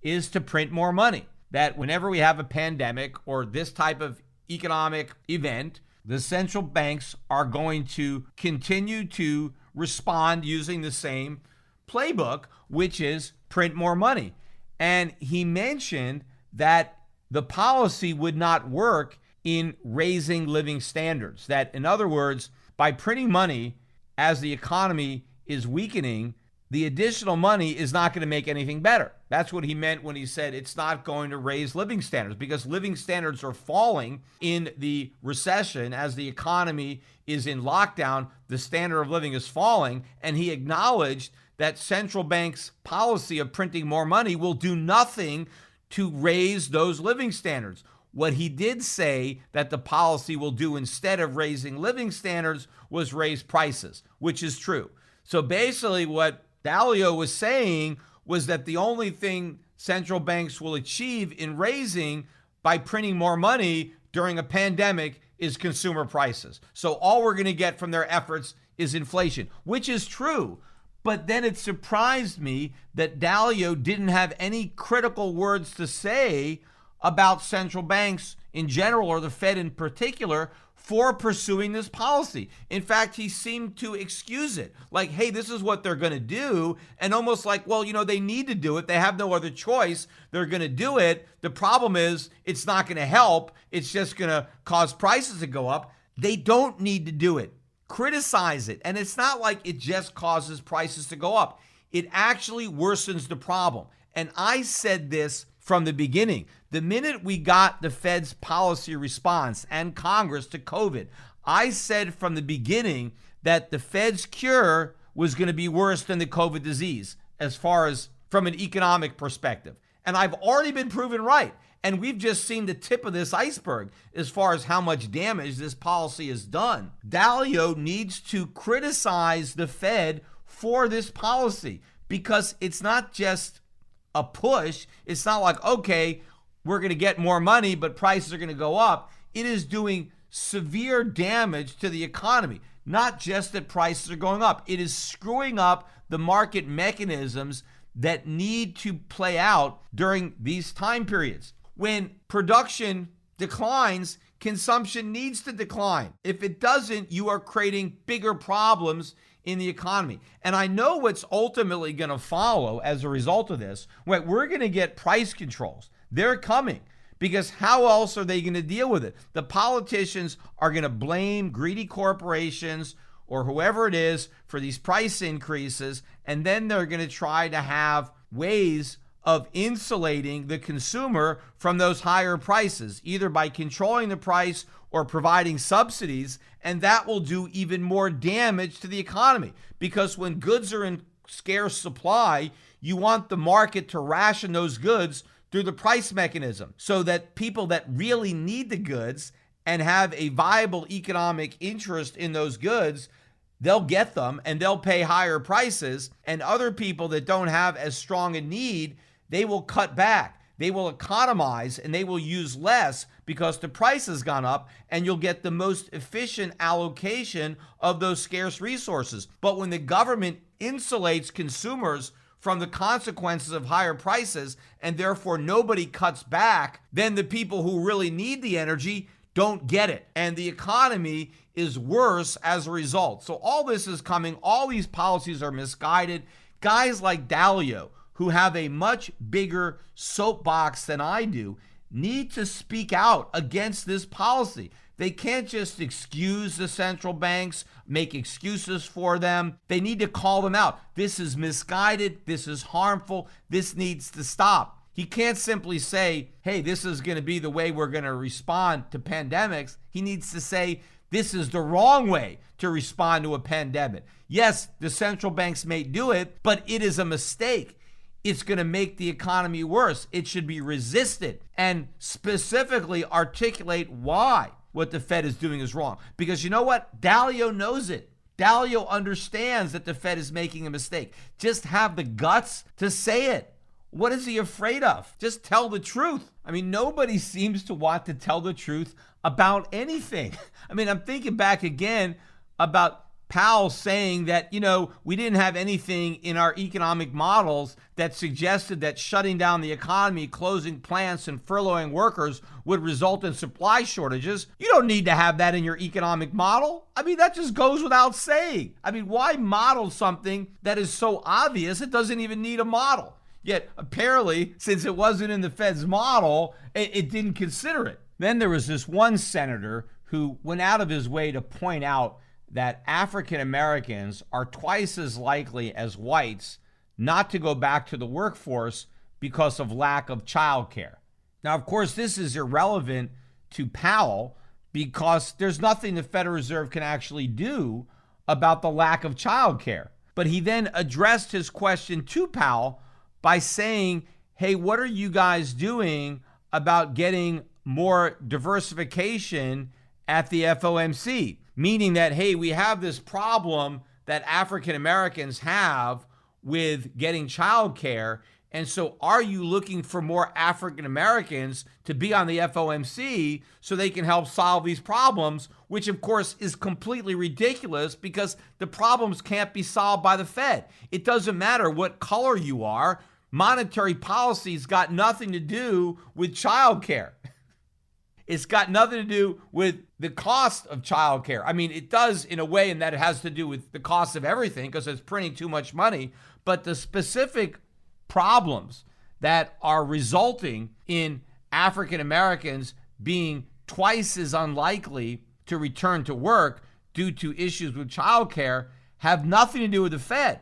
is to print more money. That whenever we have a pandemic or this type of economic event, the central banks are going to continue to respond using the same playbook, which is print more money. And he mentioned that the policy would not work in raising living standards. That, in other words, by printing money as the economy is weakening, the additional money is not going to make anything better. That's what he meant when he said it's not going to raise living standards, because living standards are falling in the recession as the economy is in lockdown. The standard of living is falling, and he acknowledged that central banks' policy of printing more money will do nothing to raise those living standards. What he did say that the policy will do instead of raising living standards was raise prices, which is true. So basically what Dalio was saying was that the only thing central banks will achieve in raising by printing more money during a pandemic is consumer prices. So all we're going to get from their efforts is inflation, which is true. But then it surprised me that Dalio didn't have any critical words to say about central banks in general, or the Fed in particular, for pursuing this policy. In fact, he seemed to excuse it. Like, hey, this is what they're going to do. And almost like, well, they need to do it. They have no other choice. They're going to do it. The problem is it's not going to help. It's just going to cause prices to go up. They don't need to do it. Criticize it. And it's not like it just causes prices to go up. It actually worsens the problem. And I said this from the beginning. The minute we got the Fed's policy response and Congress to COVID, I said from the beginning that the Fed's cure was going to be worse than the COVID disease as far as from an economic perspective. And I've already been proven right. And we've just seen the tip of this iceberg as far as how much damage this policy has done. Dalio needs to criticize the Fed for this policy, because it's not just a push. It's not like, okay, we're going to get more money, but prices are going to go up. It is doing severe damage to the economy. Not just that prices are going up. It is screwing up the market mechanisms that need to play out during these time periods. When production declines, consumption needs to decline. If it doesn't, you are creating bigger problems in the economy. And I know what's ultimately going to follow as a result of this. We're going to get price controls. They're coming, because how else are they going to deal with it? The politicians are going to blame greedy corporations or whoever it is for these price increases, and then they're going to try to have ways of insulating the consumer from those higher prices, either by controlling the price or providing subsidies, and that will do even more damage to the economy. Because when goods are in scarce supply, you want the market to ration those goods through the price mechanism so that people that really need the goods and have a viable economic interest in those goods, they'll get them and they'll pay higher prices. And other people that don't have as strong a need, they will cut back. They will economize and they will use less because the price has gone up, and you'll get the most efficient allocation of those scarce resources. But when the government insulates consumers from the consequences of higher prices and therefore nobody cuts back, then the people who really need the energy don't get it. And the economy is worse as a result. So all this is coming. All these policies are misguided. Guys like Dalio, who have a much bigger soapbox than I do, need to speak out against this policy. They can't just excuse the central banks, make excuses for them. They need to call them out. This is misguided. This is harmful. This needs to stop. He can't simply say, hey, this is going to be the way we're going to respond to pandemics. He needs to say, this is the wrong way to respond to a pandemic. Yes, the central banks may do it, but it is a mistake. It's going to make the economy worse. It should be resisted and specifically articulate why what the Fed is doing is wrong. Because you know what? Dalio knows it. Dalio understands that the Fed is making a mistake. Just have the guts to say it. What is he afraid of? Just tell the truth. I mean, nobody seems to want to tell the truth about anything. I mean, I'm thinking back again about Powell saying that, we didn't have anything in our economic models that suggested that shutting down the economy, closing plants, and furloughing workers would result in supply shortages. You don't need to have that in your economic model. I mean, that just goes without saying. I mean, why model something that is so obvious it doesn't even need a model? Yet, apparently, since it wasn't in the Fed's model, it didn't consider it. Then there was this one senator who went out of his way to point out that African Americans are twice as likely as whites not to go back to the workforce because of lack of childcare. Now, of course, this is irrelevant to Powell because there's nothing the Federal Reserve can actually do about the lack of childcare. But he then addressed his question to Powell by saying, hey, what are you guys doing about getting more diversification at the FOMC? Meaning that, hey, we have this problem that African Americans have with getting childcare. And so are you looking for more African Americans to be on the FOMC so they can help solve these problems, which of course is completely ridiculous because the problems can't be solved by the Fed. It doesn't matter what color you are. Monetary policy's got nothing to do with childcare. It's got nothing to do with the cost of childcare. I mean, it does in a way in that it has to do with the cost of everything because it's printing too much money. But the specific problems that are resulting in African Americans being twice as unlikely to return to work due to issues with childcare have nothing to do with the Fed.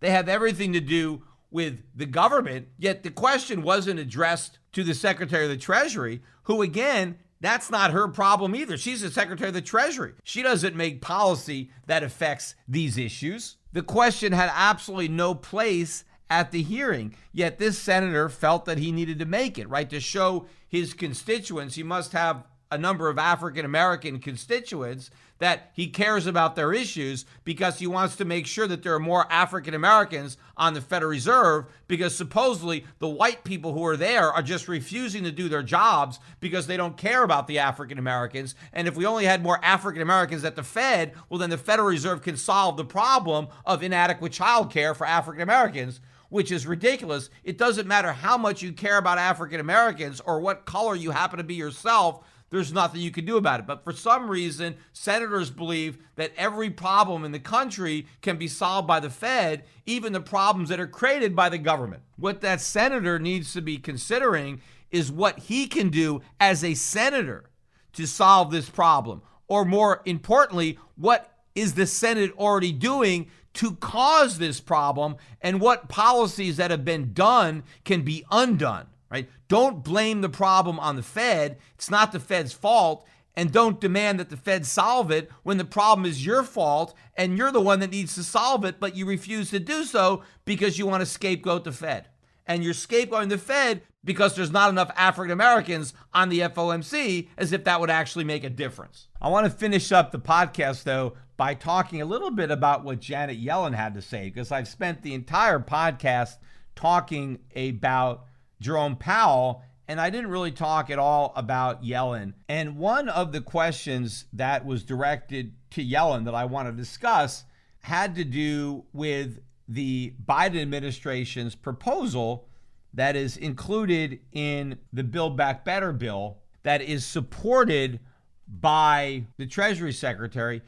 They have everything to do with the government. Yet the question wasn't addressed to the Secretary of the Treasury, who, again, that's not her problem either. She's the Secretary of the Treasury. She doesn't make policy that affects these issues. The question had absolutely no place at the hearing, yet this senator felt that he needed to make it, right? To show his constituents, he must have a number of African-American constituents that he cares about their issues because he wants to make sure that there are more African-Americans on the Federal Reserve because supposedly the white people who are there are just refusing to do their jobs because they don't care about the African-Americans. And if we only had more African-Americans at the Fed, well, then the Federal Reserve can solve the problem of inadequate child care for African-Americans, which is ridiculous. It doesn't matter how much you care about African-Americans or what color you happen to be yourself. There's nothing you can do about it. But for some reason, senators believe that every problem in the country can be solved by the Fed, even the problems that are created by the government. What that senator needs to be considering is what he can do as a senator to solve this problem. Or more importantly, what is the Senate already doing to cause this problem, and what policies that have been done can be undone, right? Don't blame the problem on the Fed. It's not the Fed's fault. And don't demand that the Fed solve it when the problem is your fault and you're the one that needs to solve it, but you refuse to do so because you want to scapegoat the Fed. And you're scapegoating the Fed because there's not enough African Americans on the FOMC, as if that would actually make a difference. I want to finish up the podcast, though, by talking a little bit about what Janet Yellen had to say, because I've spent the entire podcast talking about Jerome Powell, and I didn't really talk at all about Yellen. And one of the questions that was directed to Yellen that I want to discuss had to do with the Biden administration's proposal that is included in the Build Back Better bill that is supported by the Treasury Secretary,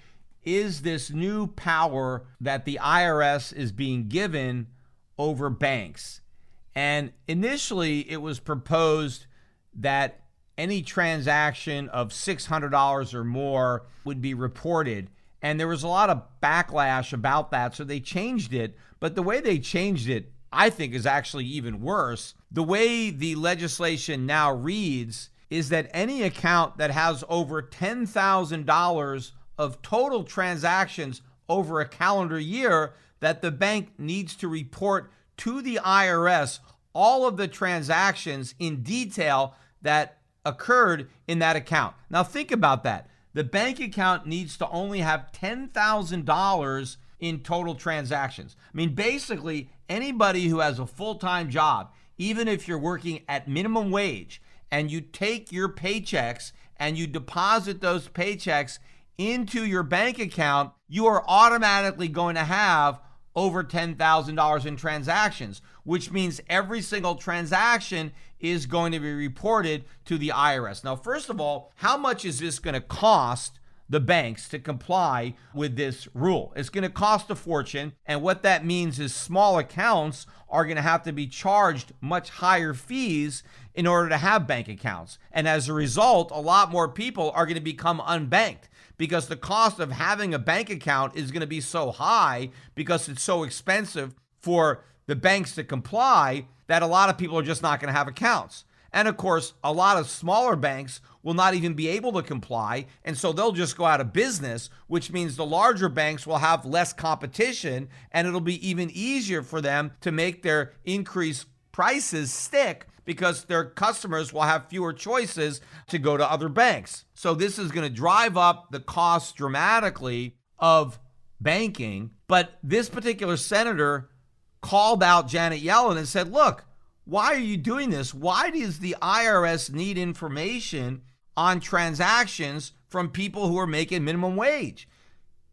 is this new power that the IRS is being given over banks. And initially, it was proposed that any transaction of $600 or more would be reported. And there was a lot of backlash about that, so they changed it. But the way they changed it, I think, is actually even worse. The way the legislation now reads is that any account that has over $10,000 of total transactions over a calendar year, that the bank needs to report to the IRS all of the transactions in detail that occurred in that account. Now think about that. The bank account needs to only have $10,000 in total transactions. I mean, basically, anybody who has a full-time job, even if you're working at minimum wage, and you take your paychecks and you deposit those paychecks into your bank account, you are automatically going to have over $10,000 in transactions, which means every single transaction is going to be reported to the IRS. Now, first of all, how much is this going to cost the banks to comply with this rule? It's going to cost a fortune, and what that means is small accounts are going to have to be charged much higher fees in order to have bank accounts. And as a result, a lot more people are going to become unbanked, because the cost of having a bank account is going to be so high because it's so expensive for the banks to comply that a lot of people are just not going to have accounts. And of course, a lot of smaller banks will not even be able to comply, and so they'll just go out of business, which means the larger banks will have less competition, and it'll be even easier for them to make their increased prices stick, because their customers will have fewer choices to go to other banks. So this is going to drive up the cost dramatically of banking. But this particular senator called out Janet Yellen and said, look, why are you doing this? Why does the IRS need information on transactions from people who are making minimum wage?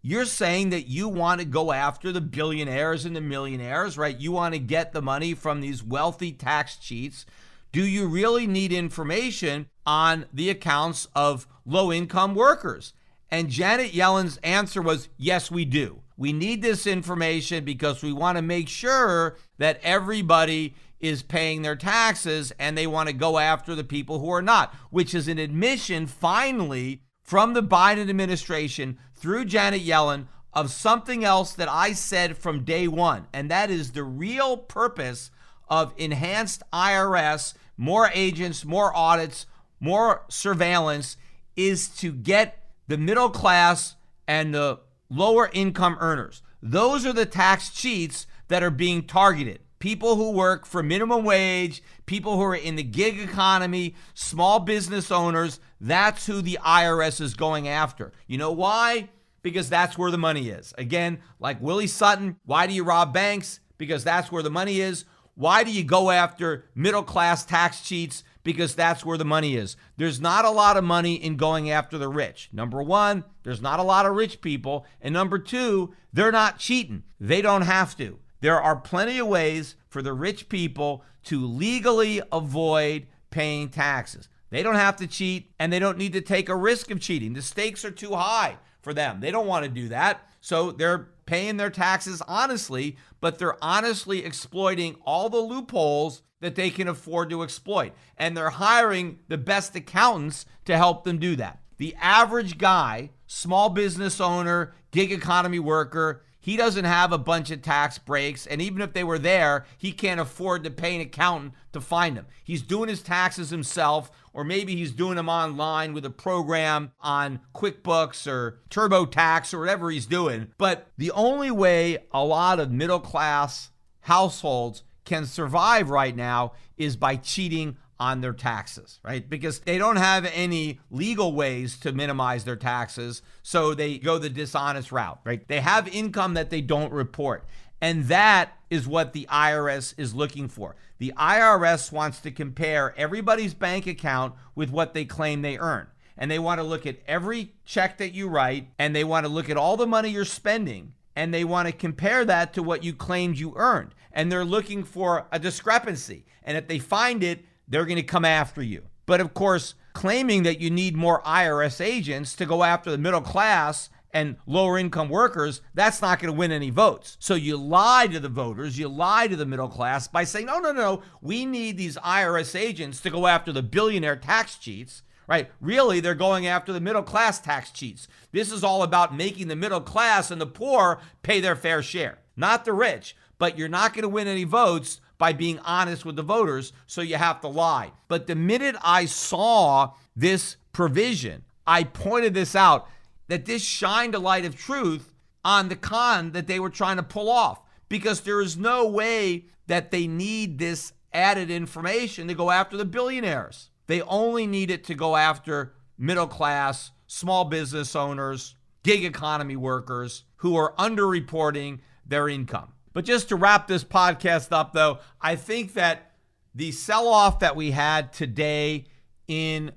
You're saying that you want to go after the billionaires and the millionaires, right? You want to get the money from these wealthy tax cheats. Do you really need information on the accounts of low-income workers? And Janet Yellen's answer was, yes, we do. We need this information because we want to make sure that everybody is paying their taxes, and they want to go after the people who are not, which is an admission, finally, from the Biden administration through Janet Yellen of something else that I said from day one, and that is the real purpose of enhanced IRS, more agents, more audits, more surveillance, is to get the middle class and the lower income earners. Those are the tax cheats that are being targeted. People who work for minimum wage, people who are in the gig economy, small business owners, that's who the IRS is going after. You know why? Because that's where the money is. Again, like Willie Sutton, why do you rob banks? Because that's where the money is. Why do you go after middle-class tax cheats? Because that's where the money is. There's not a lot of money in going after the rich. Number one, there's not a lot of rich people. And number two, they're not cheating. They don't have to. There are plenty of ways for the rich people to legally avoid paying taxes. They don't have to cheat, and they don't need to take a risk of cheating. The stakes are too high for them. They don't want to do that. So they're paying their taxes honestly, but they're honestly exploiting all the loopholes that they can afford to exploit. And they're hiring the best accountants to help them do that. The average guy, small business owner, gig economy worker, he doesn't have a bunch of tax breaks. And even if they were there, he can't afford to pay an accountant to find them. He's doing his taxes himself, or maybe he's doing them online with a program on QuickBooks or TurboTax or whatever he's doing. But the only way a lot of middle class households can survive right now is by cheating on their taxes, right? Because they don't have any legal ways to minimize their taxes, so they go the dishonest route, right? They have income that they don't report. And that is what the IRS is looking for. The IRS wants to compare everybody's bank account with what they claim they earn. And they want to look at every check that you write, and they want to look at all the money you're spending, and they want to compare that to what you claimed you earned. And they're looking for a discrepancy. And if they find it, they're going to come after you. But of course, claiming that you need more IRS agents to go after the middle class and lower income workers, that's not going to win any votes. So you lie to the voters, you lie to the middle class by saying, no, we need these IRS agents to go after the billionaire tax cheats, right? Really, they're going after the middle class tax cheats. This is all about making the middle class and the poor pay their fair share, not the rich. But you're not going to win any votes by being honest with the voters, so you have to lie. But the minute I saw this provision, I pointed this out, that this shined a light of truth on the con that they were trying to pull off, because there is no way that they need this added information to go after the billionaires. They only need it to go after middle class, small business owners, gig economy workers who are underreporting their income. But just to wrap this podcast up, though, I think that the sell-off that we had today in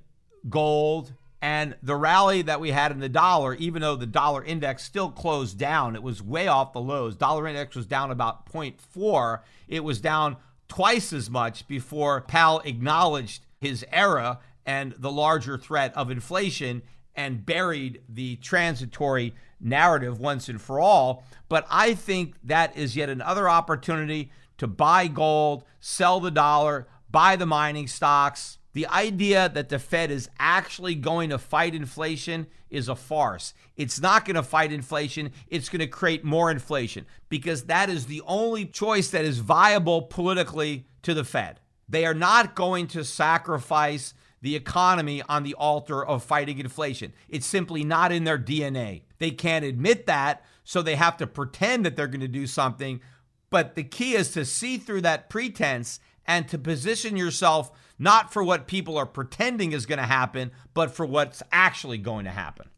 gold and the rally that we had in the dollar, even though the dollar index still closed down, it was way off the lows. Dollar index was down about 0.4. It was down twice as much before Powell acknowledged his error and the larger threat of inflation and buried the transitory narrative once and for all. But I think that is yet another opportunity to buy gold, sell the dollar, buy the mining stocks. The idea that the Fed is actually going to fight inflation is a farce. It's not going to fight inflation. It's going to create more inflation, because that is the only choice that is viable politically to the Fed. They are not going to sacrifice the economy on the altar of fighting inflation. It's simply not in their DNA. They can't admit that, so they have to pretend that they're going to do something. But the key is to see through that pretense and to position yourself not for what people are pretending is going to happen, but for what's actually going to happen.